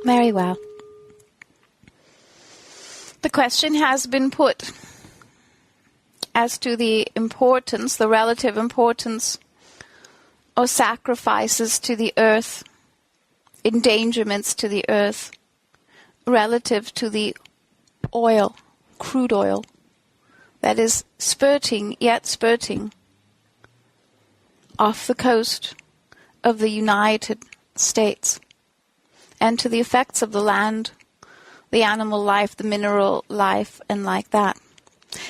Very well. The question has been put as to the importance, the relative importance of sacrifices to the earth, endangerments to the earth, relative to the oil, crude oil, that is spurting off the coast of the United States, and to the effects of the land, the animal life, the mineral life, and like that.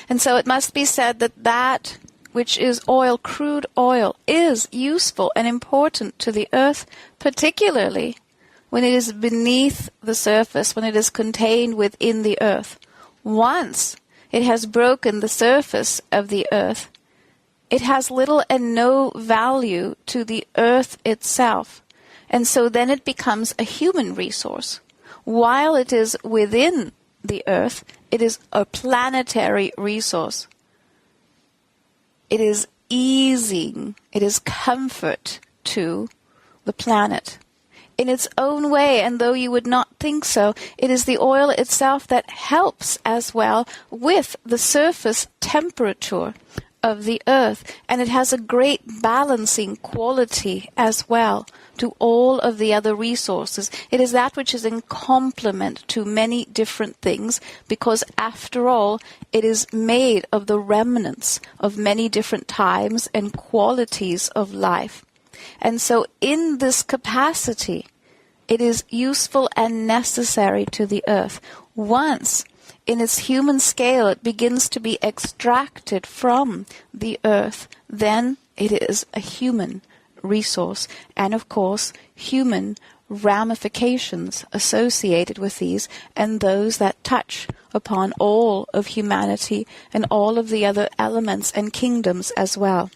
And so it must be said that that which is oil, crude oil, is useful and important to the earth, particularly when it is beneath the surface, when it is contained within the earth. Once it has broken the surface of the earth, it has little and no value to the earth itself. And so then it becomes a human resource. While it is within the earth, it is a planetary resource. It is easing, it is comfort to the planet in its own way, and though you would not think so, it is the oil itself that helps as well with the surface temperature of the earth, and it has a great balancing quality as well to all of the other resources. It is that which is in complement to many different things, because after all, it is made of the remnants of many different times and qualities of life. And so in this capacity, it is useful and necessary to the earth. Once in its human scale it begins to be extracted from the earth, then it is a human resource, and of course human ramifications associated with these, and those that touch upon all of humanity and all of the other elements and kingdoms as well.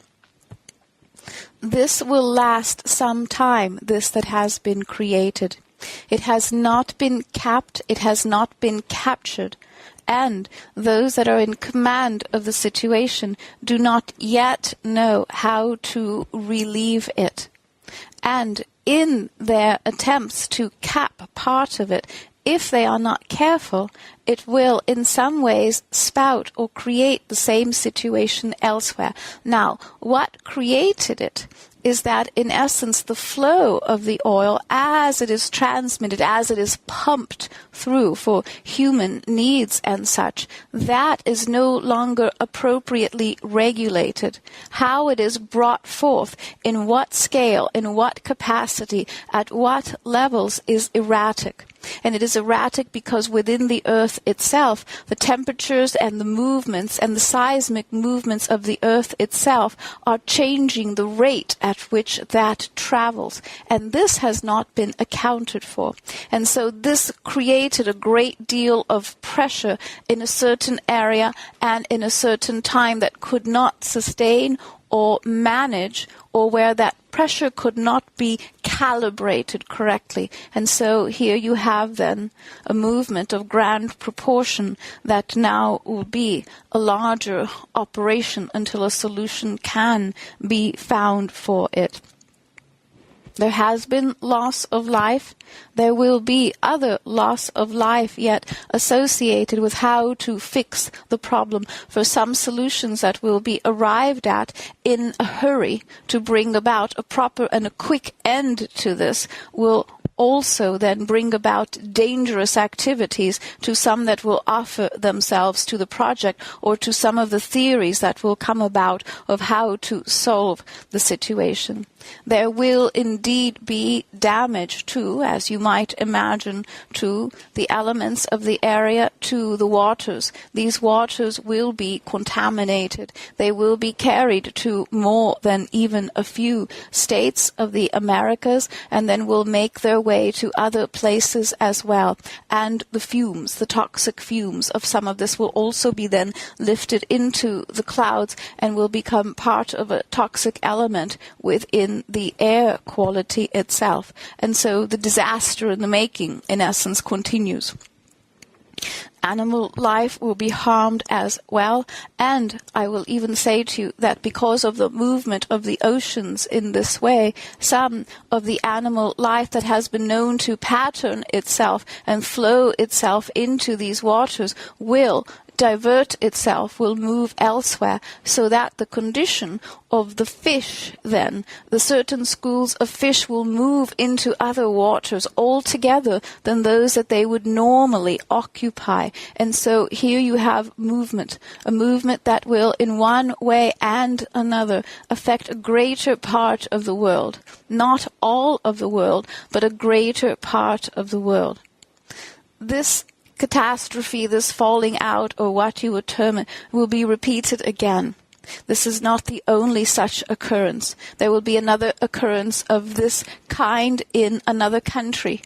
This will last some time, this that has been created. It has not been capped, it has not been captured, and those that are in command of the situation do not yet know how to relieve it. And in their attempts to cap part of it, if they are not careful, it will in some ways spout or create the same situation elsewhere. Now, what created it is that in essence the flow of the oil as it is transmitted, as it is pumped through for human needs and such, that is no longer appropriately regulated. How it is brought forth, in what scale, in what capacity, at what levels is erratic. And it is erratic because within the earth itself, the temperatures and the movements and the seismic movements of the earth itself are changing the rate at which that travels. And this has not been accounted for. And so this created a great deal of pressure in a certain area and in a certain time that could not sustain or manage, or where that pressure could not be calibrated correctly. And so here you have then a movement of grand proportion that now will be a larger operation until a solution can be found for it. There has been loss of life. There will be other loss of life yet associated with how to fix the problem. For some solutions that will be arrived at in a hurry to bring about a proper and a quick end to this will also then bring about dangerous activities to some that will offer themselves to the project, or to some of the theories that will come about of how to solve the situation. There will indeed be damage to, as you might imagine, to the elements of the area, to the waters. These waters will be contaminated. They will be carried to more than even a few states of the Americas, and then will make their way to other places as well. And the fumes, the toxic fumes of some of this will also be then lifted into the clouds and will become part of a toxic element within the air quality itself. And so the disaster in the making, in essence, continues. Animal life will be harmed as well, and I will even say to you that because of the movement of the oceans in this way, some of the animal life that has been known to pattern itself and flow itself into these waters will divert itself, will move elsewhere, so that the condition of the fish then, the certain schools of fish will move into other waters altogether than those that they would normally occupy. And so here you have movement, a movement that will in one way and another affect a greater part of the world. Not all of the world, but a greater part of the world. This catastrophe, this falling out, or what you would term it, will be repeated again. This is not the only such occurrence. There will be another occurrence of this kind in another country.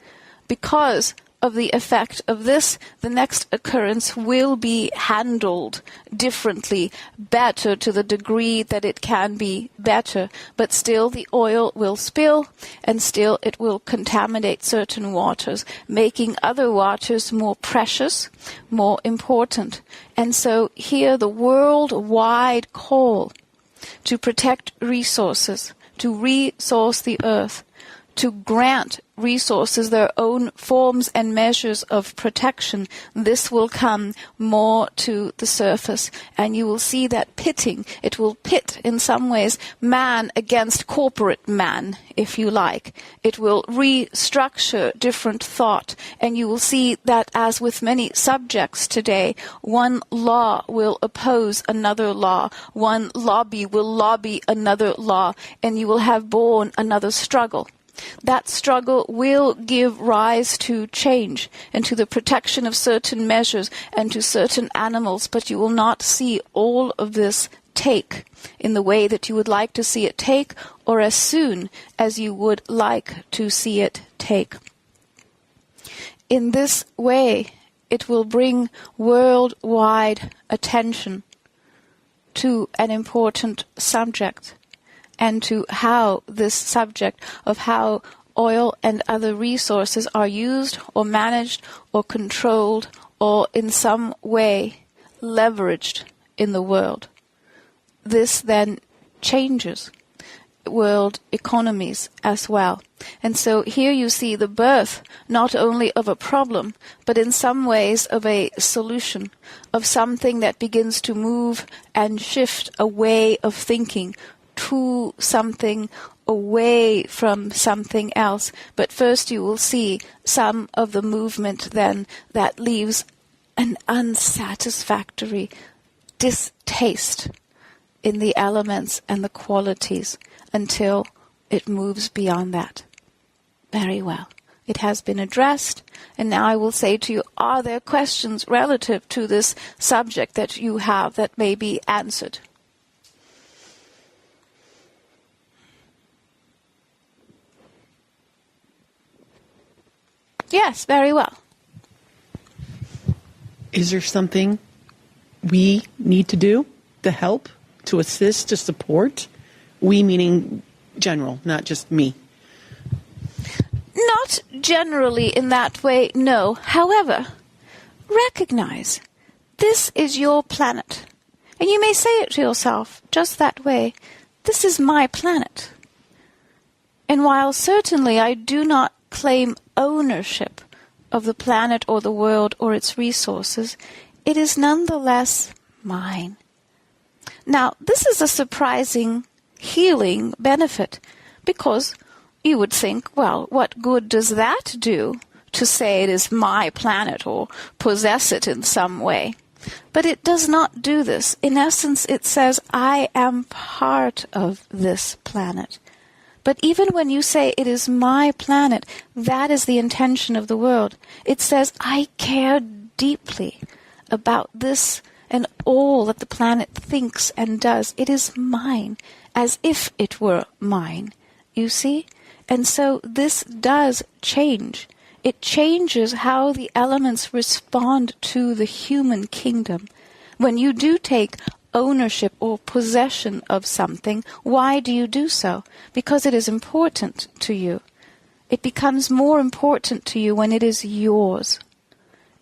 Because of the effect of this, the next occurrence will be handled differently, better to the degree that it can be better, but still the oil will spill, and still it will contaminate certain waters, making other waters more precious, more important. And so here the worldwide call to protect resources, to resource the earth, to grant resources their own forms and measures of protection, this will come more to the surface. And you will see that pitting, it will pit in some ways man against corporate man, if you like. It will restructure different thought. And you will see that, as with many subjects today, one law will oppose another law. One lobby will lobby another law. And you will have born another struggle. That struggle will give rise to change and to the protection of certain measures and to certain animals, but you will not see all of this take in the way that you would like to see it take, or as soon as you would like to see it take. In this way, it will bring worldwide attention to an important subject, and to how this subject of how oil and other resources are used or managed or controlled or in some way leveraged in the world. This then changes world economies as well. And so here you see the birth not only of a problem, but in some ways of a solution, of something that begins to move and shift a way of thinking to something away from something else. But first you will see some of the movement then that leaves an unsatisfactory distaste in the elements and the qualities until it moves beyond that. Very well. It has been addressed, and now I will say to you, are there questions relative to this subject that you have that may be answered? Yes, very well. Is there something we need to do to help, to assist, to support? We meaning general, not just me. Not generally in that way, no. However, recognize this is your planet. And you may say it to yourself just that way. This is my planet. And while certainly I do not claim ownership of the planet or the world or its resources, it is nonetheless mine. Now, this is a surprising healing benefit, because you would think, well, what good does that do to say it is my planet or possess it in some way? But it does not do this. In essence, it says, I am part of this planet. But even when you say it is my planet, that is the intention of the world. It says, I care deeply about this and all that the planet thinks and does. It is mine, as if it were mine. You see? And so this does change. It changes how the elements respond to the human kingdom. When you do take ownership or possession of something, why do you do so? Because it is important to you. It becomes more important to you when it is yours.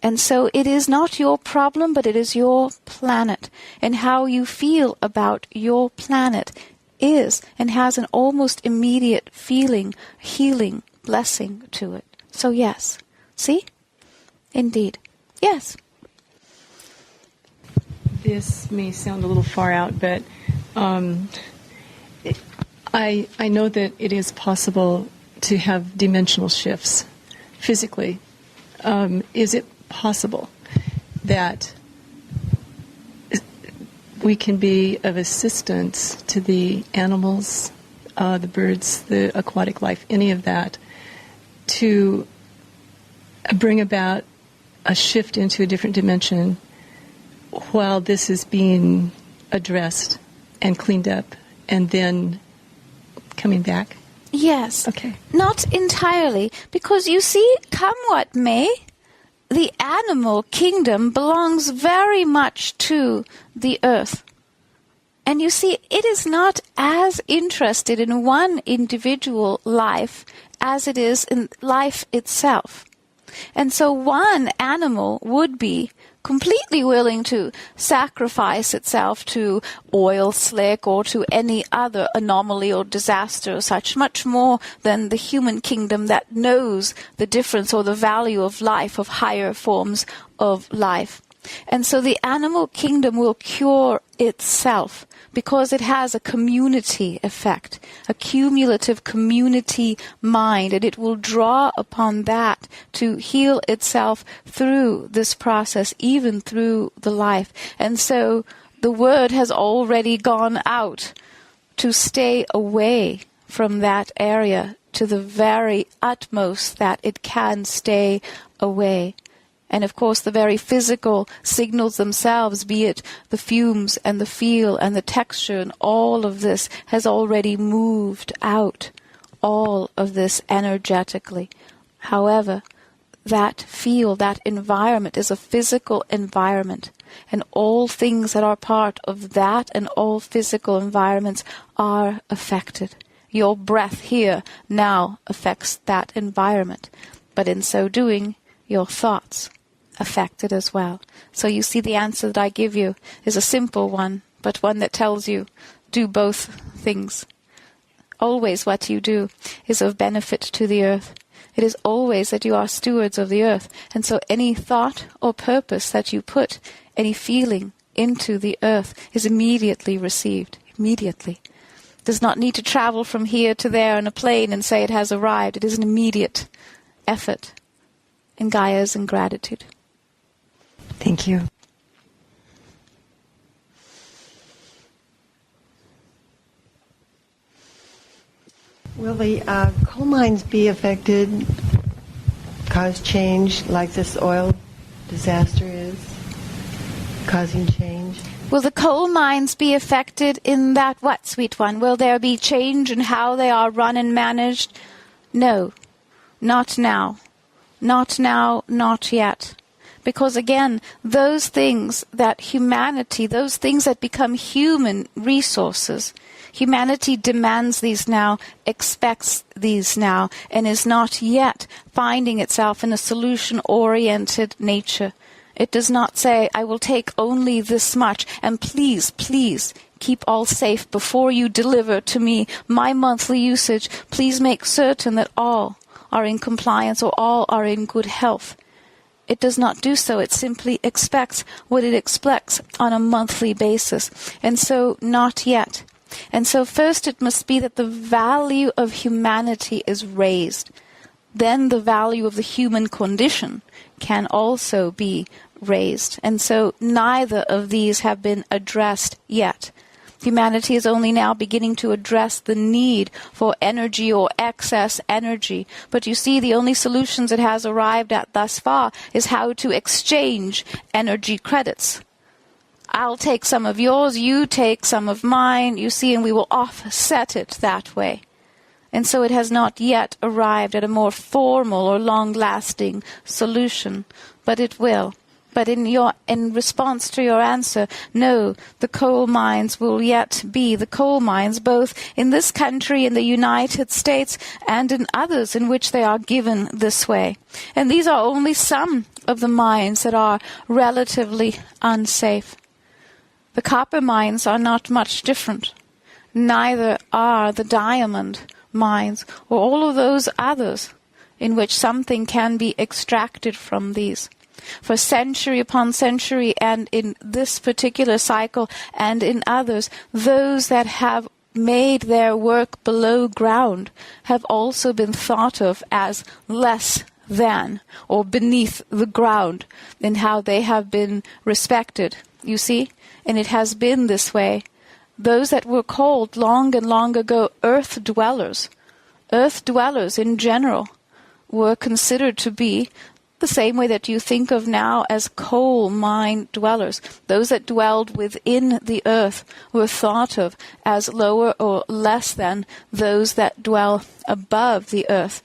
And so it is not your problem, but it is your planet. And how you feel about your planet is and has an almost immediate feeling, healing, blessing to it. So yes. See? Indeed. Yes. This may sound a little far out, but I know that it is possible to have dimensional shifts physically. Is it possible that we can be of assistance to the animals, the birds, the aquatic life, any of that, to bring about a shift into a different dimension while this is being addressed and cleaned up and then coming back? Yes. Okay. Not entirely, because you see, come what may, the animal kingdom belongs very much to the earth. And you see, it is not as interested in one individual life as it is in life itself. And so one animal would be completely willing to sacrifice itself to oil slick or to any other anomaly or disaster or such, much more than the human kingdom that knows the difference or the value of life, of higher forms of life. And so the animal kingdom will cure itself because it has a community effect, a cumulative community mind, and it will draw upon that to heal itself through this process, even through the life. And so the word has already gone out to stay away from that area to the very utmost that it can stay away. And of course the very physical signals themselves, be it the fumes and the feel and the texture, and all of this has already moved out, all of this energetically. However, that feel, that environment is a physical environment, and all things that are part of that and all physical environments are affected. Your breath here now affects that environment, but in so doing, your thoughts affected as well. So you see, the answer that I give you is a simple one, but one that tells you do both things. Always what you do is of benefit to the earth. It is always that you are stewards of the earth. And so any thought or purpose that you put, any feeling into the earth is immediately received. Immediately. It does not need to travel from here to there in a plane and say it has arrived. It is an immediate effort in Gaia's ingratitude. Thank you. Will the coal mines be affected, cause change like this oil disaster is, causing change? Will the coal mines be affected in that what, sweet one? Will there be change in how they are run and managed? No, not now. Not now, not yet. Because again, those things that humanity, those things that become human resources, humanity demands these now, expects these now, and is not yet finding itself in a solution-oriented nature. It does not say, I will take only this much, and please, please, keep all safe before you deliver to me my monthly usage. Please make certain that all are in compliance or all are in good health. It does not do so. It simply expects what it expects on a monthly basis. And so, not yet. And so first it must be that the value of humanity is raised. Then the value of the human condition can also be raised. And so neither of these have been addressed yet. Humanity is only now beginning to address the need for energy or excess energy. But you see, the only solutions it has arrived at thus far is how to exchange energy credits. I'll take some of yours, you take some of mine, you see, and we will offset it that way. And so it has not yet arrived at a more formal or long-lasting solution, but it will. But in response to your answer, no, the coal mines will yet be the coal mines, both in this country, in the United States, and in others in which they are given this way. And these are only some of the mines that are relatively unsafe. The copper mines are not much different. Neither are the diamond mines or all of those others in which something can be extracted from these. For century upon century, and in this particular cycle and in others, those that have made their work below ground have also been thought of as less than or beneath the ground in how they have been respected, you see? And it has been this way. Those that were called long and long ago earth dwellers in general, were considered to be the same way that you think of now as coal mine dwellers. Those that dwelled within the earth were thought of as lower or less than those that dwell above the earth.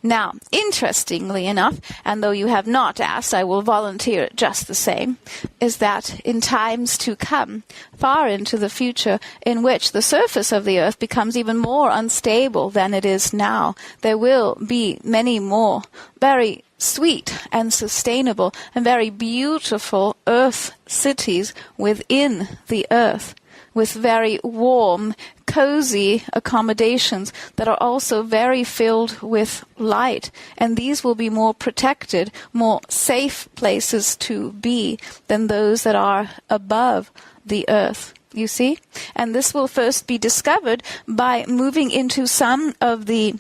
Now, interestingly enough, and though you have not asked, I will volunteer it just the same, is that in times to come, far into the future, in which the surface of the earth becomes even more unstable than it is now, there will be many more very sweet and sustainable and very beautiful earth cities within the earth, with very warm, cozy accommodations that are also very filled with light. And these will be more protected, more safe places to be than those that are above the earth. You see? And this will first be discovered by moving into some of the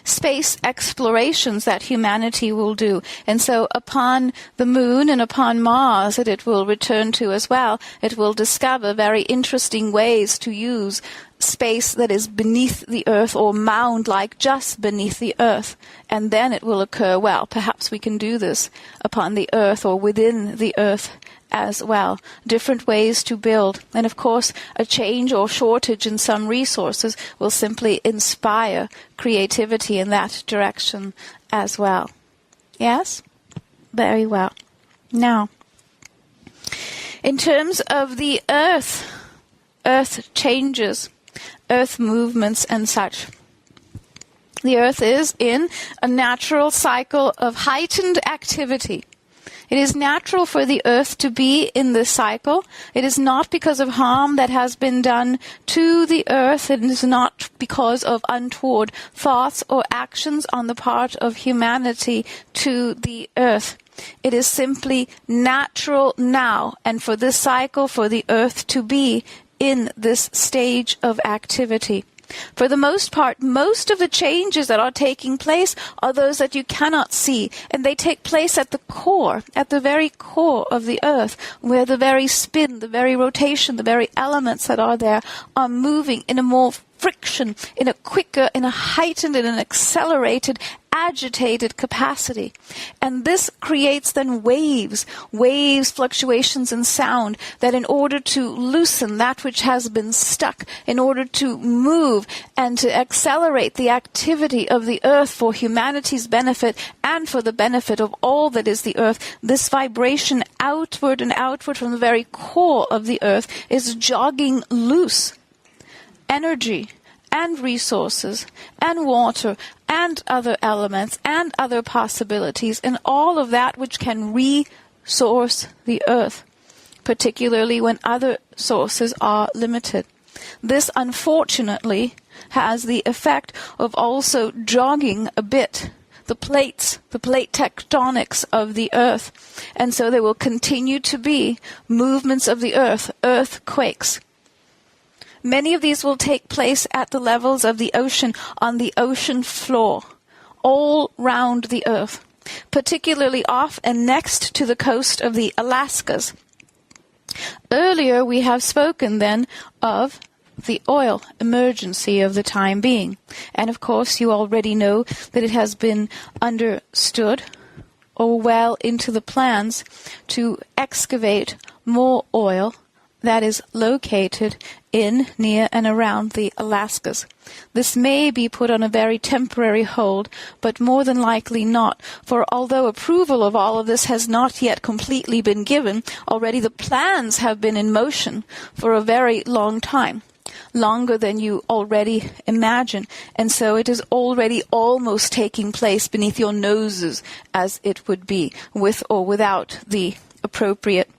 space explorations that humanity will do. And so upon the moon and upon Mars that it will return to as well, it will discover very interesting ways to use space that is beneath the earth or mound-like just beneath the earth. And then it will occur, well, perhaps we can do this upon the earth or within the earth as well. Different ways to build. And of course, a change or shortage in some resources will simply inspire creativity in that direction as well. Yes? Very well. Now, in terms of the earth changes, earth movements and such, the earth is in a natural cycle of heightened activity. It is natural for the earth to be in this cycle. It is not because of harm that has been done to the earth. It is not because of untoward thoughts or actions on the part of humanity to the earth. It is simply natural now, and for this cycle, for the earth to be in this stage of activity. For the most part, most of the changes that are taking place are those that you cannot see, and they take place at the core, at the very core of the earth, where the very spin, the very rotation, the very elements that are there are moving in a more friction, in a quicker, in a heightened, in an accelerated, agitated capacity. And this creates then waves, fluctuations in sound, that in order to loosen that which has been stuck, in order to move and to accelerate the activity of the earth for humanity's benefit and for the benefit of all that is the earth, this vibration outward and outward from the very core of the earth is jogging loose energy and resources and water and other elements and other possibilities and all of that which can resource the earth, particularly when other sources are limited. This, unfortunately, has the effect of also jogging a bit the plate tectonics of the earth. And so there will continue to be movements of the earth, earthquakes. Many of these will take place at the levels of the ocean, on the ocean floor, all round the earth, particularly off and next to the coast of the Alaskas. Earlier we have spoken then of the oil emergency of the time being. And of course you already know that it has been understood or well into the plans to excavate more oil that is located in, near, and around the Alaskas. This may be put on a very temporary hold, but more than likely not, for although approval of all of this has not yet completely been given, already the plans have been in motion for a very long time. Longer than you already imagine, and so it is already almost taking place beneath your noses, as it would be, with or without the appropriate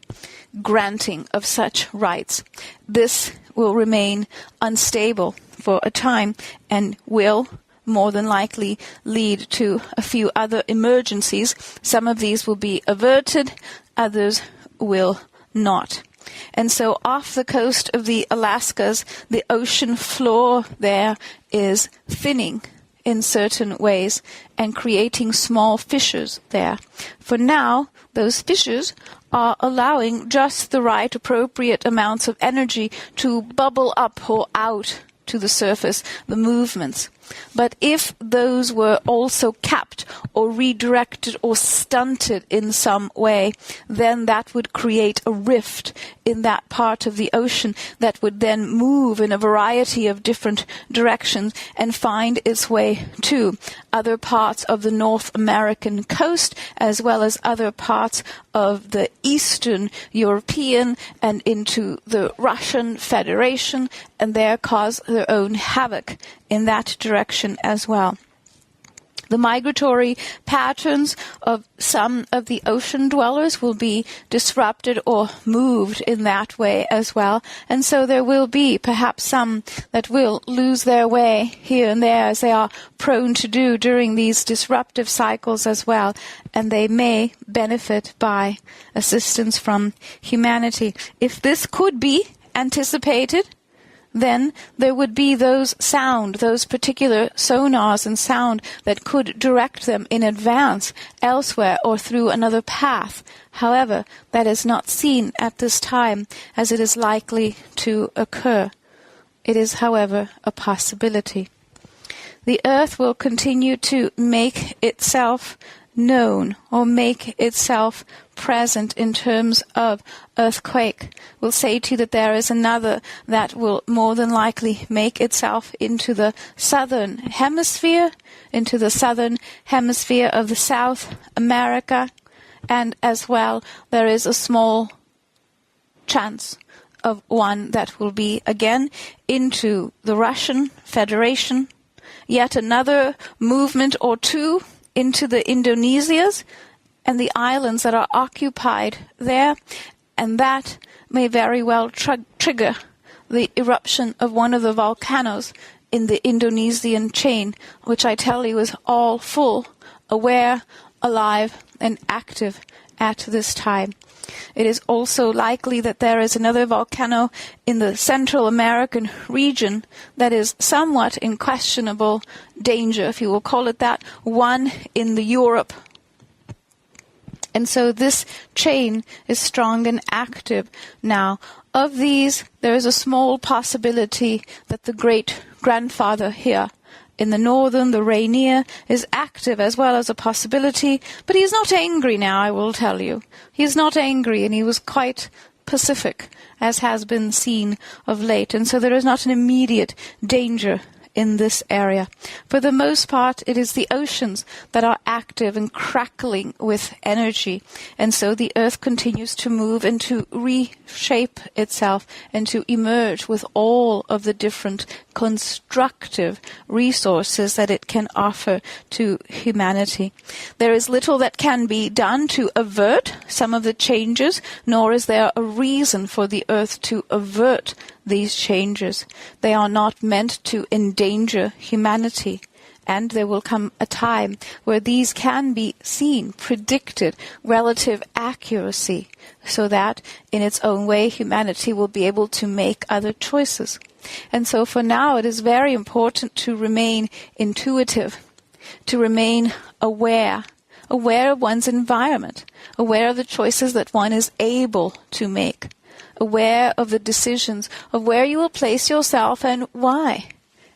granting of such rights. This will remain unstable for a time and will more than likely lead to a few other emergencies. Some of these will be averted, others will not. And so off the coast of the Alaskas, the ocean floor there is thinning in certain ways and creating small fissures there. For now, those fissures are allowing just the right appropriate amounts of energy to bubble up or out to the surface, the movements. But if those were also capped or redirected or stunted in some way, then that would create a rift in that part of the ocean that would then move in a variety of different directions and find its way to other parts of the North American coast, as well as other parts of the Eastern European and into the Russian Federation, and there cause their own havoc in that direction as well. The migratory patterns of some of the ocean dwellers will be disrupted or moved in that way as well. And so there will be perhaps some that will lose their way here and there, as they are prone to do during these disruptive cycles as well. And they may benefit by assistance from humanity. If this could be anticipated, then there would be those particular sonars and sound that could direct them in advance elsewhere or through another path. However, that is not seen at this time, as it is likely to occur. It is, however, a possibility. The Earth will continue to make itself known or make itself present in terms of earthquake. We'll say to you that there is another that will more than likely make itself into the southern hemisphere of the South America, and as well there is a small chance of one that will be again into the Russian Federation, yet another movement or two into the Indonesias and the islands that are occupied there, and that may very well trigger the eruption of one of the volcanoes in the Indonesian chain, which I tell you is all full, aware, alive, and active at this time. It is also likely that there is another volcano in the Central American region that is somewhat in questionable danger, if you will call it that, one in the Europe. And so this chain is strong and active now. Of these, there is a small possibility that the great-grandfather here in the northern, the Rainier, is active as well as a possibility, but he is not angry now, I will tell you. He is not angry, and he was quite pacific, as has been seen of late, and so there is not an immediate danger in this area. For the most part, it is the oceans that are active and crackling with energy, and so the Earth continues to move and to reshape itself and to emerge with all of the different constructive resources that it can offer to humanity. There is little that can be done to avert some of the changes, nor is there a reason for the Earth to avert these changes. They are not meant to endanger humanity. And there will come a time where these can be seen, predicted, relative accuracy, so that in its own way humanity will be able to make other choices. And so for now it is very important to remain intuitive, to remain aware of one's environment, aware of the choices that one is able to make, aware of the decisions of where you will place yourself and why.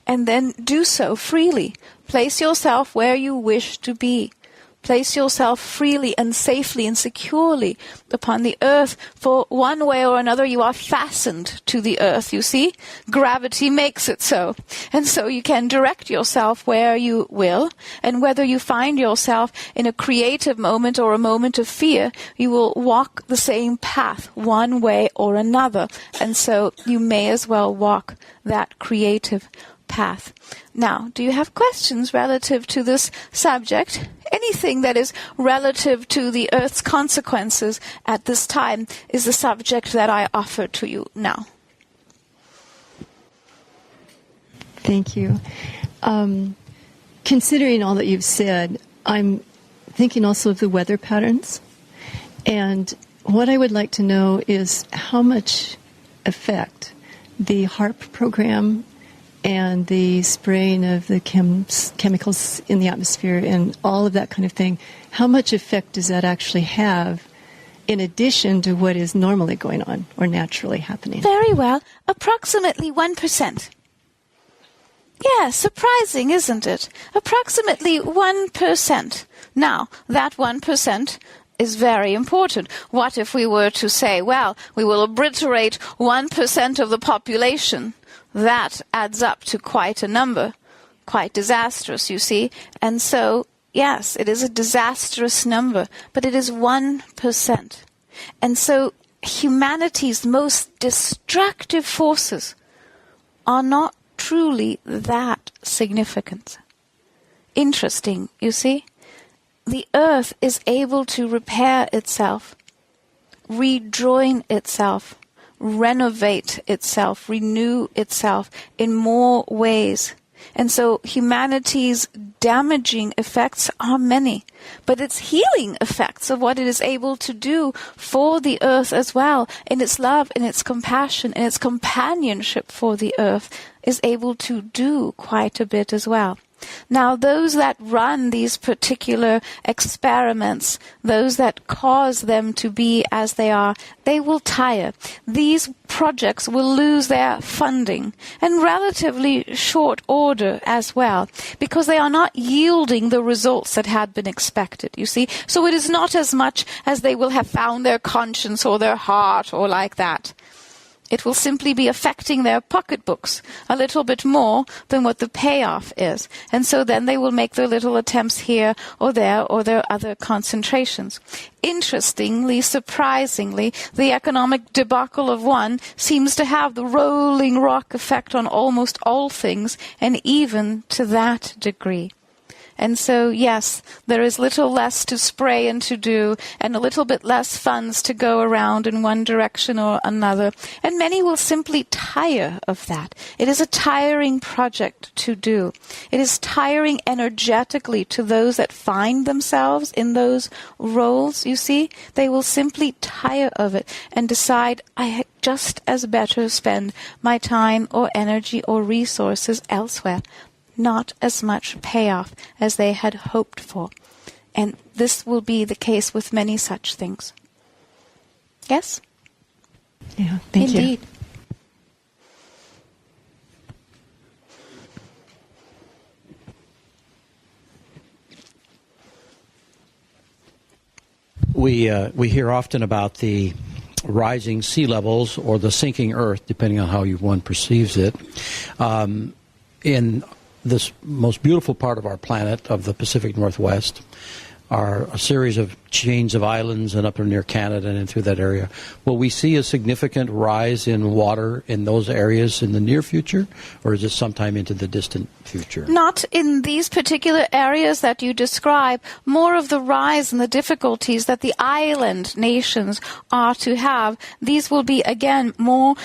And then do so freely. Place yourself where you wish to be. place yourself freely and safely and securely upon the earth, for one way or another you are fastened to the earth, you see? Gravity makes it so. And so you can direct yourself where you will, and whether you find yourself in a creative moment or a moment of fear, you will walk the same path one way or another. And so you may as well walk that creative path. Now, do you have questions relative to this subject? Anything that is relative to the Earth's consequences at this time is the subject that I offer to you now. Thank you. Considering all that you've said, I'm thinking also of the weather patterns. And what I would like to know is how much effect the HARP program and the spraying of the chemicals in the atmosphere and all of that kind of thing, how much effect does that actually have in addition to what is normally going on or naturally happening? Very well. Approximately 1%. Yeah, surprising, isn't it? Approximately 1%. Now, that 1% is very important. What if we were to say, well, we will obliterate 1% of the population? That adds up to quite a number. Quite disastrous, you see. And so, yes, it is a disastrous number, but it is 1%. And so humanity's most destructive forces are not truly that significant. Interesting, you see? The earth is able to repair itself, rejoin itself, renovate itself, renew itself in more ways. And so humanity's damaging effects are many, but its healing effects of what it is able to do for the earth as well, in its love, in its compassion, in its companionship for the earth, is able to do quite a bit as well. Now, those that run these particular experiments, those that cause them to be as they are, they will tire. These projects will lose their funding in relatively short order as well, because they are not yielding the results that had been expected, you see. So it is not as much as they will have found their conscience or their heart or like that. It will simply be affecting their pocketbooks a little bit more than what the payoff is. And so then they will make their little attempts here or there or their other concentrations. Interestingly, surprisingly, the economic debacle of one seems to have the rolling rock effect on almost all things, and even to that degree. And so, yes, there is little less to spray and to do, and a little bit less funds to go around in one direction or another. And many will simply tire of that. It is a tiring project to do. It is tiring energetically to those that find themselves in those roles, you see. They will simply tire of it and decide, I just as better spend my time or energy or resources elsewhere. Not as much payoff as they had hoped for. And this will be the case with many such things. Yes? Yeah, thank you. Indeed. We hear often about the rising sea levels or the sinking earth, depending on how one perceives it. In this most beautiful part of our planet, of the Pacific Northwest, are a series of chains of islands, and up near Canada and through that area. Will we see a significant rise in water in those areas in the near future, or is it sometime into the distant future? Not in these particular areas that you describe. More of the rise and the difficulties that the island nations are to have. These will be, again, more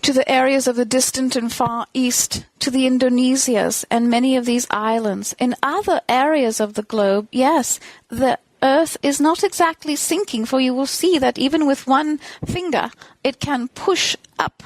to the areas of the distant and far east, to the Indonesias and many of these islands. In other areas of the globe, yes, the Earth is not exactly sinking, for you will see that even with one finger, it can push up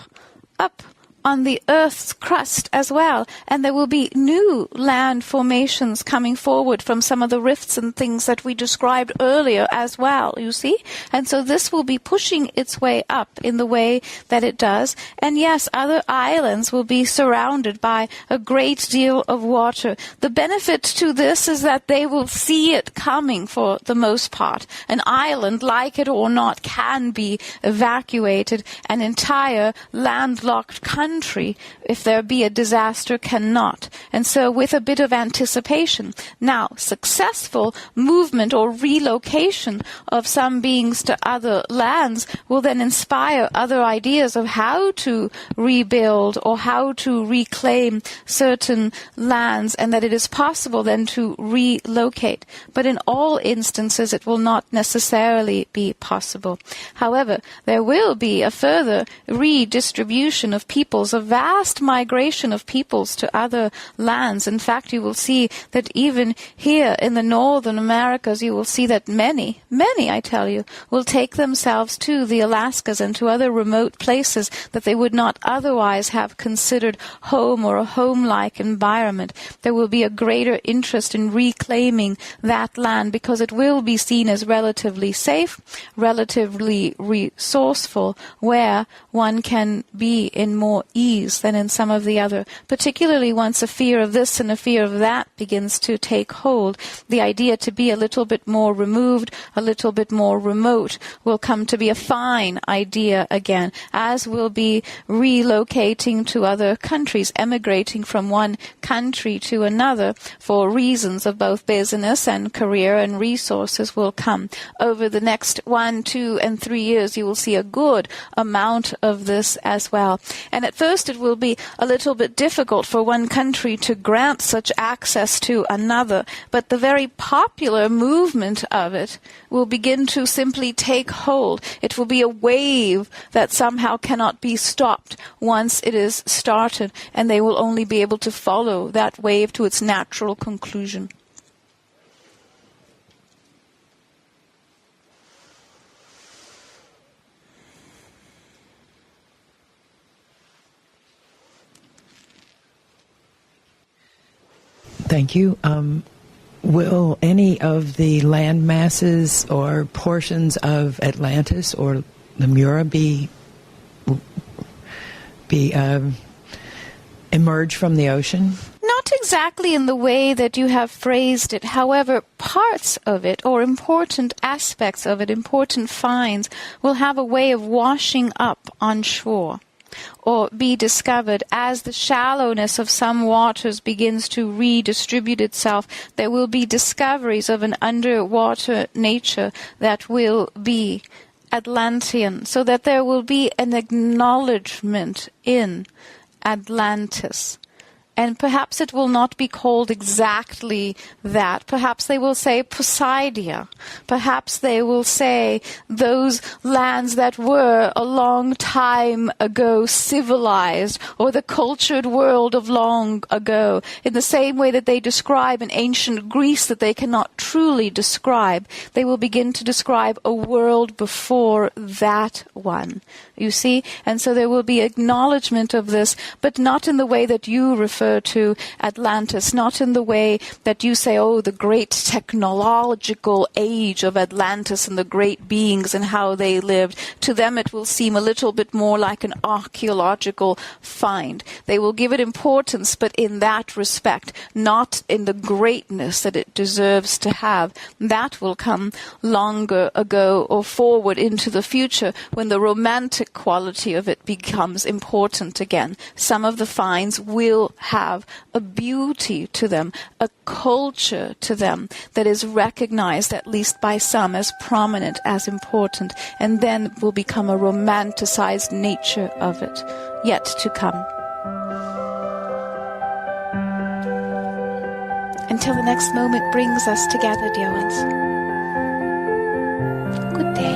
on the Earth's crust as well. And there will be new land formations coming forward from some of the rifts and things that we described earlier as well, you see? And so this will be pushing its way up in the way that it does. And yes, other islands will be surrounded by a great deal of water. The benefit to this is that they will see it coming for the most part. An island, like it or not, can be evacuated. An entire landlocked country, if there be a disaster, cannot. And so with a bit of anticipation. Now, successful movement or relocation of some beings to other lands will then inspire other ideas of how to rebuild or how to reclaim certain lands, and that it is possible then to relocate. But in all instances, it will not necessarily be possible. However, there will be a further redistribution of peoples, a vast migration of peoples to other lands. In fact, you will see that even here in the northern Americas, you will see that many, I tell you, will take themselves to the Alaskas and to other remote places that they would not otherwise have considered home or a home-like environment. There will be a greater interest in reclaiming that land because it will be seen as relatively safe, relatively resourceful, where one can be in more ease than in some of the other. Particularly once a fear of this and a fear of that begins to take hold, the idea to be a little bit more removed, a little bit more remote, will come to be a fine idea again, as will be relocating to other countries, emigrating from one country to another for reasons of both business and career and resources will come. Over the next 1, 2, and 3 years, you will see a good amount of this as well. And at first it will be a little bit difficult for one country to grant such access to another, but the very popular movement of it will begin to simply take hold. It will be a wave that somehow cannot be stopped once it is started, and they will only be able to follow that wave to its natural conclusion. Thank you. Will any of the land masses or portions of Atlantis or Lemura emerge from the ocean? Not exactly in the way that you have phrased it. However, parts of it, or important aspects of it, important finds, will have a way of washing up on shore, or be discovered as the shallowness of some waters begins to redistribute itself. There will be discoveries of an underwater nature that will be Atlantean, so that there will be an acknowledgement in Atlantis. And perhaps it will not be called exactly that. Perhaps they will say Poseidia. Perhaps they will say those lands that were a long time ago civilized, or the cultured world of long ago. In the same way that they describe an ancient Greece that they cannot truly describe, they will begin to describe a world before that one. You see? And so there will be acknowledgement of this, but not in the way that you refer to Atlantis, not in the way that you say, oh, the great technological age of Atlantis and the great beings and how they lived. To them it will seem a little bit more like an archaeological find. They will give it importance, but in that respect, not in the greatness that it deserves to have. That will come longer ago or forward into the future when the romantic quality of it becomes important again. Some of the finds will have a beauty to them, a culture to them that is recognized, at least by some, as prominent, as important, and then will become a romanticized nature of it, yet to come. Until the next moment brings us together, dear ones. Good day.